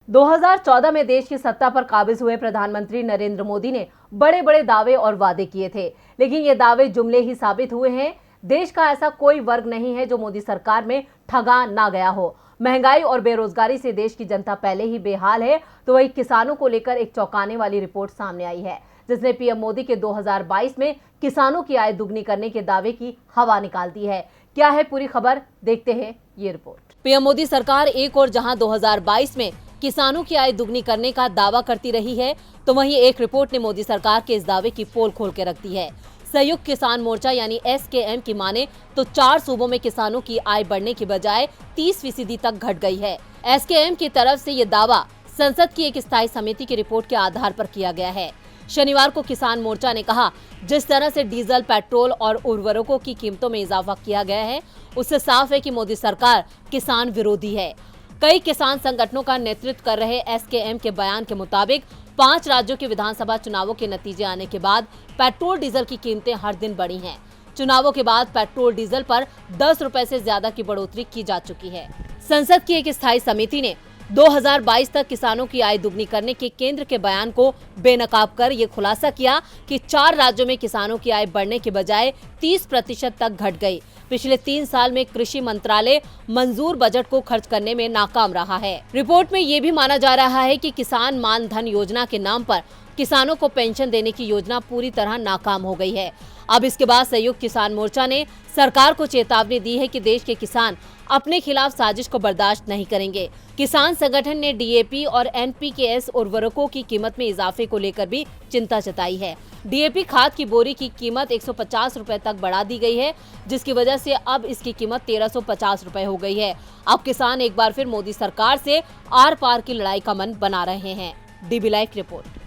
2014 में देश की सत्ता पर काबिज हुए प्रधानमंत्री नरेंद्र मोदी ने बड़े बड़े दावे और वादे किए थे, लेकिन ये दावे जुमले ही साबित हुए हैं। देश का ऐसा कोई वर्ग नहीं है जो मोदी सरकार में ठगा ना गया हो। महंगाई और बेरोजगारी से देश की जनता पहले ही बेहाल है, तो वही किसानों को लेकर एक चौंकाने वाली रिपोर्ट सामने आई है, जिसने पीएम मोदी के 2022 में किसानों की आय दुगनी करने के दावे की हवा निकाल दी है। क्या है पूरी खबर, देखते हैं ये रिपोर्ट। पीएम मोदी सरकार एक और जहां 2022 में किसानों की आय दुगनी करने का दावा करती रही है, तो वहीं एक रिपोर्ट ने मोदी सरकार के इस दावे की पोल खोल के रख दी है। संयुक्त किसान मोर्चा यानी SKM की माने तो 4 सूबों में किसानों की आय बढ़ने की बजाय 30% तक घट गई है। SKM की तरफ से ये दावा संसद की एक स्थायी समिति की रिपोर्ट के आधार पर किया गया है। शनिवार को किसान मोर्चा ने कहा, जिस तरह से डीजल, पेट्रोल और उर्वरकों की कीमतों में इजाफा किया गया है, उससे साफ है कि मोदी सरकार किसान विरोधी है। कई किसान संगठनों का नेतृत्व कर रहे SKM के बयान के मुताबिक 5 राज्यों के विधानसभा चुनावों के नतीजे आने के बाद पेट्रोल डीजल की कीमतें हर दिन बढ़ी हैं। चुनावों के बाद पेट्रोल डीजल पर 10 रुपए से ज्यादा की बढ़ोतरी की जा चुकी है। संसद की एक स्थायी समिति ने 2022 तक किसानों की आय दुगनी करने के केंद्र के बयान को बेनकाब कर ये खुलासा किया कि 4 राज्यों में किसानों की आय बढ़ने के बजाय 30% तक घट गई। पिछले 3 साल में कृषि मंत्रालय मंजूर बजट को खर्च करने में नाकाम रहा है। रिपोर्ट में ये भी माना जा रहा है कि किसान मान धन योजना के नाम पर किसानों को पेंशन देने की योजना पूरी तरह नाकाम हो गई है। अब इसके बाद संयुक्त किसान मोर्चा ने सरकार को चेतावनी दी है कि देश के किसान अपने खिलाफ साजिश को बर्दाश्त नहीं करेंगे। किसान संगठन ने DAP और NPKS उर्वरकों की कीमत में इजाफे को लेकर भी चिंता जताई है। DAP खाद की बोरी की कीमत 150 रुपए तक बढ़ा दी गई है, जिसकी वजह से अब इसकी कीमत 1350 रुपए हो गई है। अब किसान एक बार फिर मोदी सरकार से आर पार की लड़ाई का मन बना रहे हैं। DB live report.